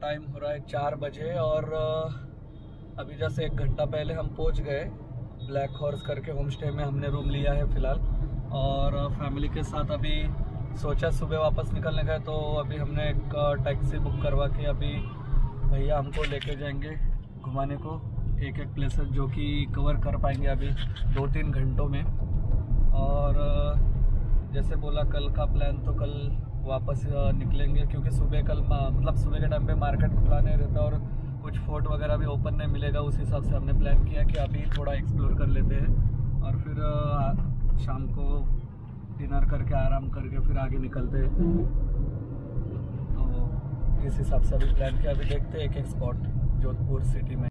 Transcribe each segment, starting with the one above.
Time हो रहा है 4 बजे और अभी जैसे 1 घंटा पहले हम पहुंच गए ब्लैक हॉर्स करके होम स्टे में हमने रूम लिया है फ़िलहाल। और फैमिली के साथ अभी सोचा सुबह वापस निकलने का है, तो अभी हमने एक टैक्सी बुक करवा के अभी भैया हमको लेके जाएंगे घुमाने को एक प्लेसेस जो कि कवर कर पाएंगे अभी 2-3 घंटों में। और जैसे बोला कल का प्लान, तो कल वापस निकलेंगे क्योंकि सुबह कल मतलब सुबह के टाइम पे मार्केट खुला नहीं रहता और कुछ फोर्ट वगैरह भी ओपन नहीं मिलेगा। उस हिसाब से हमने प्लान किया कि अभी थोड़ा एक्सप्लोर कर लेते हैं और फिर शाम को डिनर करके आराम करके फिर आगे निकलते हैं। तो इस हिसाब से अभी प्लान किया। अभी देखते हैं एक स्पॉट जोधपुर सिटी में।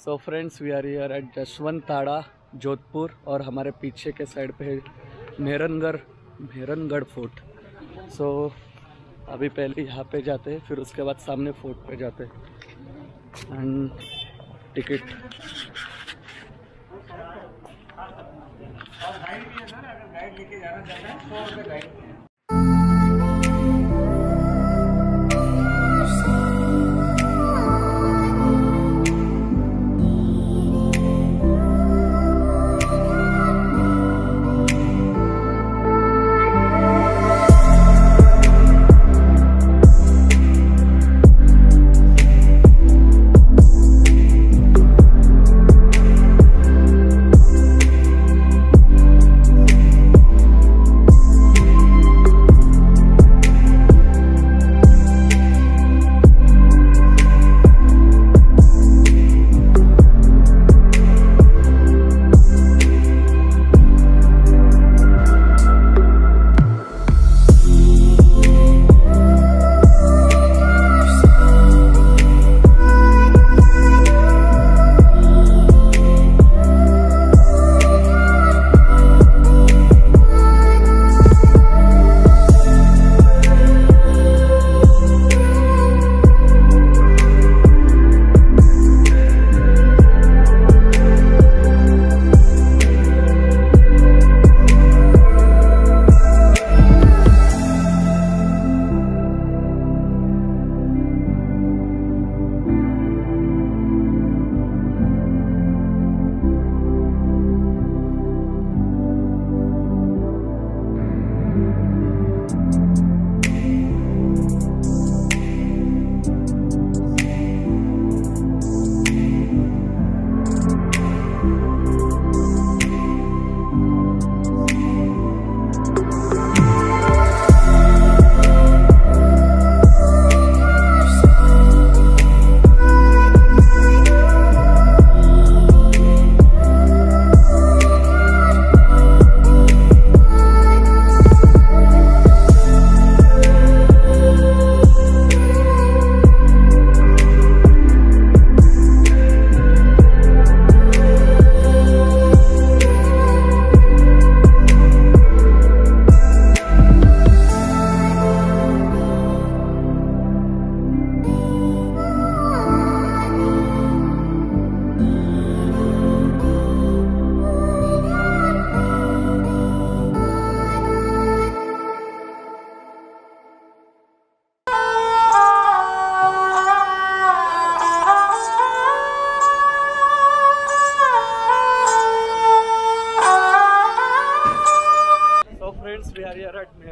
तो friends we are here at Jaswant Thada Jodhpur और हमारे पीछे के साइड पे है मेहरनगढ़ फोर्ट। सो अभी पहले यहाँ पे जाते हैं, फिर उसके बाद सामने फोर्ट पे जाते हैं। And ticket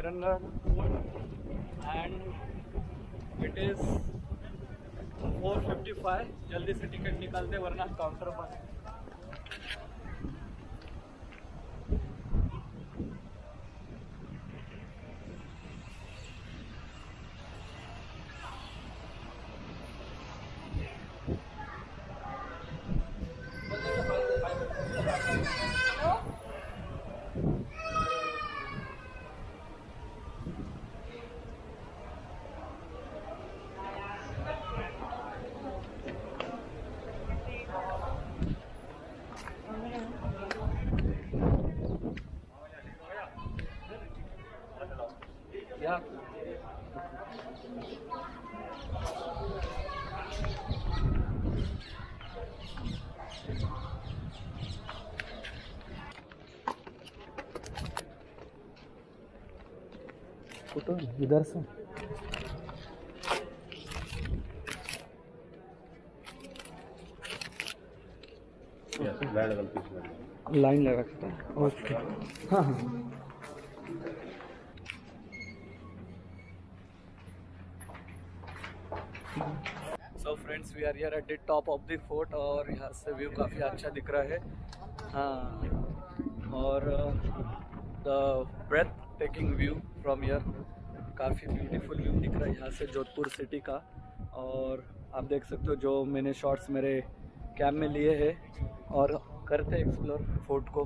Warangal and it is 4:55. जल्दी से टिकट निकालते वरना काउंटर पर। Yeah. फोटो इधर से लाइन लगा सकता है। ओके, हाँ हाँ। So friends, we are here at the top of the fort और यहाँ से व्यू काफ़ी अच्छा दिख रहा है। हाँ, और the breathtaking view from here, काफ़ी ब्यूटीफुल व्यू दिख रहा है यहाँ से जोधपुर सिटी का। और आप देख सकते हो जो मैंने शॉट्स मेरे कैम में लिए हैं और करते एक्सप्लोर फोर्ट को।